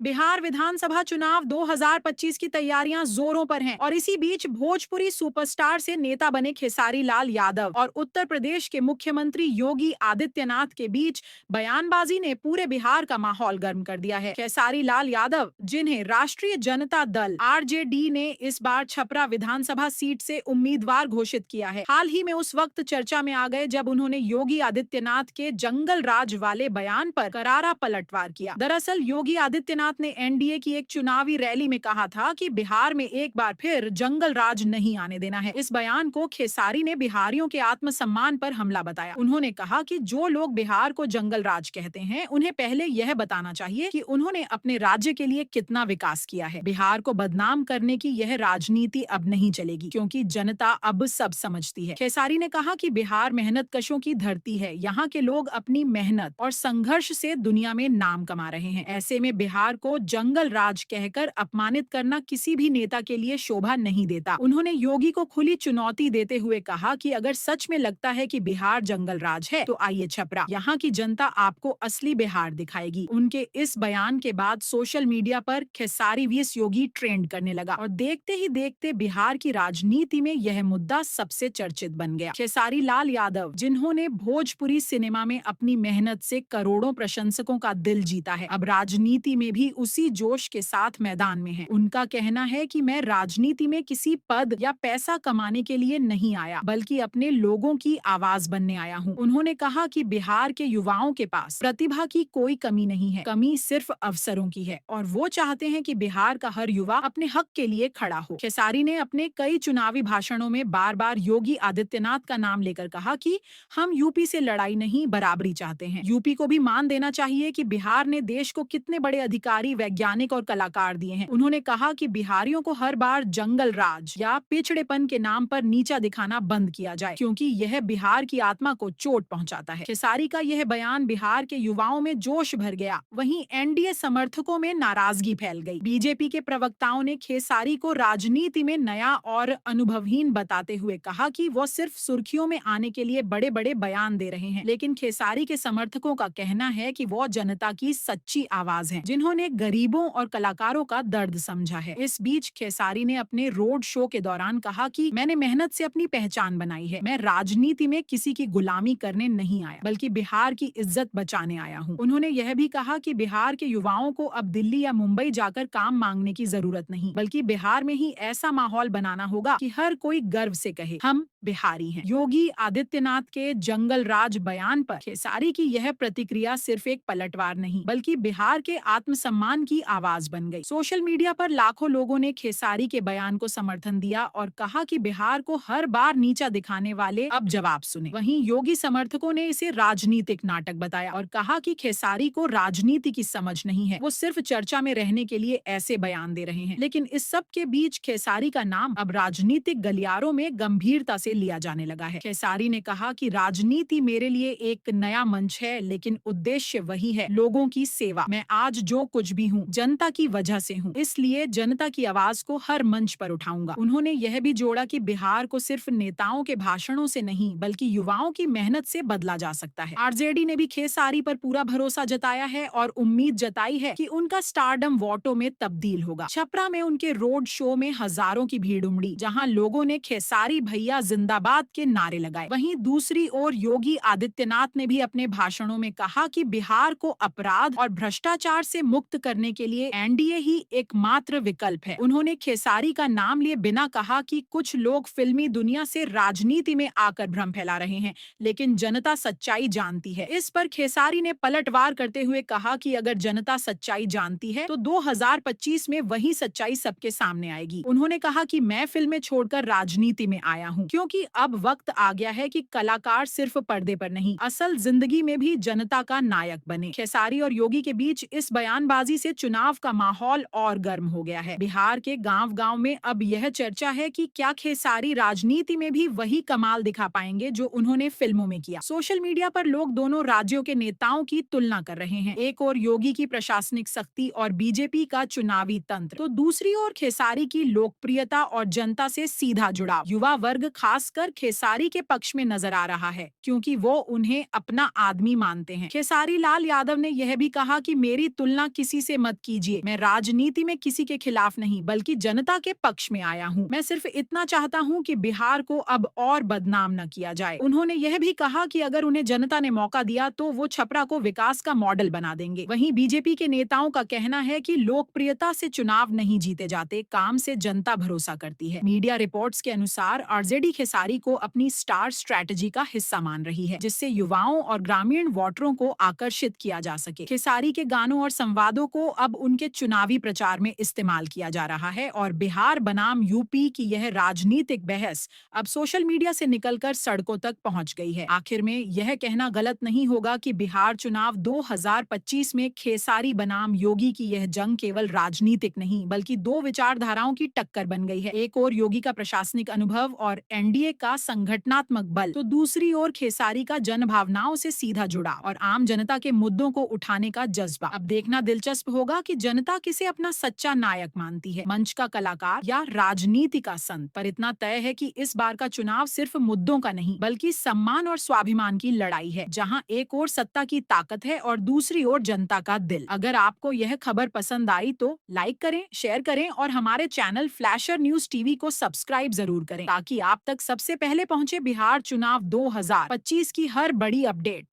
बिहार विधानसभा चुनाव 2025 की तैयारियां जोरों पर हैं और इसी बीच भोजपुरी सुपरस्टार से नेता बने खेसारी लाल यादव और उत्तर प्रदेश के मुख्यमंत्री योगी आदित्यनाथ के बीच बयानबाजी ने पूरे बिहार का माहौल गर्म कर दिया है। खेसारी लाल यादव, जिन्हें राष्ट्रीय जनता दल आरजेडी ने इस बार छपरा विधानसभा सीट से उम्मीदवार घोषित किया है, हाल ही में उस वक्त चर्चा में आ गए जब उन्होंने योगी आदित्यनाथ के जंगल राज वाले बयान पर करारा पलटवार किया। दरअसल योगी आदित्यनाथ ने एनडीए की एक चुनावी रैली में कहा था कि बिहार में एक बार फिर जंगल राज नहीं आने देना है। इस बयान को खेसारी ने बिहारियों के आत्मसम्मान पर हमला बताया। उन्होंने कहा कि जो लोग बिहार को जंगल राज कहते हैं, उन्हें पहले यह बताना चाहिए कि उन्होंने अपने राज्य के लिए कितना विकास किया है। बिहार को बदनाम करने की यह राजनीति अब नहीं चलेगी, क्योंकि जनता अब सब समझती है। खेसारी ने कहा कि बिहार मेहनतकशों की धरती है, यहाँ के लोग अपनी मेहनत और संघर्ष से दुनिया में नाम कमा रहे हैं। ऐसे में बिहार को जंगल राज कहकर अपमानित करना किसी भी नेता के लिए शोभा नहीं देता। उन्होंने योगी को खुली चुनौती देते हुए कहा कि अगर सच में लगता है कि बिहार जंगल राज है, तो आइए छपरा, यहाँ की जनता आपको असली बिहार दिखाएगी। उनके इस बयान के बाद सोशल मीडिया पर खेसारी वीएस योगी ट्रेंड करने लगा और देखते ही देखते बिहार की राजनीति में यह मुद्दा सबसे चर्चित बन गया। खेसारी लाल यादव, जिन्होंने भोजपुरी सिनेमा में अपनी मेहनत से करोड़ों प्रशंसकों का दिल जीता है, अब राजनीति में भी उसी जोश के साथ मैदान में है। उनका कहना है कि मैं राजनीति में किसी पद या पैसा कमाने के लिए नहीं आया, बल्कि अपने लोगों की आवाज बनने आया हूँ। उन्होंने कहा कि बिहार के युवाओं के पास प्रतिभा की कोई कमी नहीं है, कमी सिर्फ अवसरों की है और वो चाहते हैं कि बिहार का हर युवा अपने हक के लिए खड़ा हो। खेसारी ने अपने कई चुनावी भाषणों में बार बार योगी आदित्यनाथ का नाम लेकर कहा कि हम यूपी से लड़ाई नहीं, बराबरी चाहते हैं। यूपी को भी मान देना चाहिए कि बिहार ने देश को कितने बड़े अधिकारी, वैज्ञानिक और कलाकार दिए हैं। उन्होंने कहा कि बिहारियों को हर बार जंगल राज या पिछड़ेपन के नाम पर नीचा दिखाना बंद किया जाए, क्योंकि यह बिहार की आत्मा को चोट पहुंचाता है। खेसारी का यह बयान बिहार के युवाओं में जोश भर गया। वहीं एनडीए समर्थकों में नाराजगी फैल गई। बीजेपी के प्रवक्ताओं ने खेसारी को राजनीति में नया और अनुभवहीन बताते हुए कहा कि वो सिर्फ सुर्खियों में आने के लिए बड़े बड़े बयान दे रहे हैं। लेकिन खेसारी के समर्थकों का कहना है कि वो जनता की सच्ची आवाज है, जिन्होंने गरीबों और कलाकारों का दर्द समझा है। इस बीच खेसारी ने अपने रोड शो के दौरान कहा कि मैंने मेहनत से अपनी पहचान बनाई है, मैं राजनीति में किसी की गुलामी करने नहीं आया, बल्कि बिहार की इज्जत बचाने आया हूँ। उन्होंने यह भी कहा कि बिहार के युवाओं को अब दिल्ली या मुंबई जाकर काम मांगने की जरूरत नहीं, बल्कि बिहार में ही ऐसा माहौल बनाना होगा कि हर कोई गर्व से कहे हम बिहारी हैं। योगी आदित्यनाथ के जंगल राज बयान पर खेसारी की यह प्रतिक्रिया सिर्फ एक पलटवार नहीं, बल्कि बिहार के आत्मसम्मान की आवाज बन गई। सोशल मीडिया पर लाखों लोगों ने खेसारी के बयान को समर्थन दिया और कहा कि बिहार को हर बार नीचा दिखाने वाले अब जवाब सुने। वहीं योगी समर्थकों ने इसे राजनीतिक नाटक बताया और कहा कि खेसारी को राजनीति की समझ नहीं है, वो सिर्फ चर्चा में रहने के लिए ऐसे बयान दे रहे हैं। लेकिन इस सब के बीच खेसारी का नाम अब राजनीतिक गलियारों में गंभीरता से लिया जाने लगा है। खेसारी ने कहा कि राजनीति मेरे लिए एक नया मंच है, लेकिन उद्देश्य वही है, लोगों की सेवा। मैं आज जो कुछ भी हूँ, जनता की वजह से हूँ, इसलिए जनता की आवाज को हर मंच पर उठाऊंगा। उन्होंने यह भी जोड़ा कि बिहार को सिर्फ नेताओं के भाषणों से नहीं, बल्कि युवाओं की मेहनत से बदला जा सकता है। आरजेडी ने भी खेसारी पर पूरा भरोसा जताया है और उम्मीद जताई है कि उनका स्टारडम वोटों में तब्दील होगा। छपरा में उनके रोड शो में हजारों की भीड़ उमड़ी, जहां लोगों ने खेसारी भैया जिंदाबाद के नारे लगाए। वहीं दूसरी ओर योगी आदित्यनाथ ने भी अपने भाषणों में कहा कि बिहार को अपराध और भ्रष्टाचार से मुक्त करने के लिए एनडीए ही एकमात्र विकल्प है। उन्होंने खेसारी का नाम लिए बिना कहा कि कुछ लोग फिल्मी दुनिया से राजनीति में आकर भ्रम फैला रहे हैं, लेकिन जनता सच्चाई जानती है। इस पर खेसारी ने पलटवार करते हुए कहा कि अगर जनता सच्चाई जानती है, तो 2025 में वही सच्चाई सबके सामने आएगी। उन्होंने कहा कि मैं फिल्में छोड़कर राजनीति में आया हूँ, क्योंकि अब वक्त आ गया है कि कलाकार सिर्फ पर्दे पर नहीं, असल जिंदगी में भी जनता का नायक बने। खेसारी और योगी के बीच इस बयानबाजी से चुनाव का माहौल और गर्म हो गया है। बिहार के गांव-गांव में अब यह चर्चा है कि क्या खेसारी राजनीति में भी वही कमाल दिखा पाएंगे जो उन्होंने फिल्मों में किया। सोशल मीडिया पर लोग दोनों राज्यों के नेताओं की तुलना कर रहे हैं। एक और योगी की प्रशासनिक सख्ती और बीजेपी का चुनावी तंत्र, तो दूसरी ओर खेसारी की लोकप्रियता और जनता से सीधा जुड़ाव। युवा वर्ग खासकर खेसारी के पक्ष में नजर आ रहा है, क्योंकि वो उन्हें अपना आदमी मानते हैं। खेसारी लाल यादव ने यह भी कहा कि मेरी तुलना किसी किसी से मत कीजिए। मैं राजनीति में किसी के खिलाफ नहीं बल्कि जनता के पक्ष में आया हूँ। मैं सिर्फ इतना चाहता हूँ कि बिहार को अब और बदनाम न किया जाए। उन्होंने यह भी कहा कि अगर उन्हें जनता ने मौका दिया तो वो छपरा को विकास का मॉडल बना देंगे। वहीं बीजेपी के नेताओं का कहना है कि लोकप्रियता से चुनाव नहीं जीते जाते, काम से जनता भरोसा करती है। मीडिया रिपोर्ट्स के अनुसार आरजेडी खेसारी को अपनी स्टार स्ट्रैटेजी का हिस्सा मान रही है, जिससे युवाओं और ग्रामीण वोटरों को आकर्षित किया जा सके। खेसारी के गानों और संवादों को अब उनके चुनावी प्रचार में इस्तेमाल किया जा रहा है और बिहार बनाम यूपी की यह राजनीतिक बहस अब सोशल मीडिया से निकलकर सड़कों तक पहुंच गई है। आखिर में यह कहना गलत नहीं होगा कि बिहार चुनाव 2025 में खेसारी बनाम योगी की यह जंग केवल राजनीतिक नहीं बल्कि दो विचारधाराओं की टक्कर बन गई है। एक ओर योगी का प्रशासनिक अनुभव और एनडीए का संगठनात्मक बल, तो दूसरी ओर खेसारी का जन भावनाओं से सीधा जुड़ा और आम जनता के मुद्दों को उठाने का जज्बा। अब देखना दिलचस्प होगा कि जनता किसे अपना सच्चा नायक मानती है, मंच का कलाकार या राजनीति का संत। पर इतना तय है कि इस बार का चुनाव सिर्फ मुद्दों का नहीं बल्कि सम्मान और स्वाभिमान की लड़ाई है, जहां एक ओर सत्ता की ताकत है और दूसरी ओर जनता का दिल। अगर आपको यह खबर पसंद आई तो लाइक करें, शेयर करें और हमारे चैनल फ्लैशर न्यूज टीवी को सब्सक्राइब जरूर करें ताकि आप तक सबसे पहले पहुंचे बिहार चुनाव 2025 की हर बड़ी अपडेट।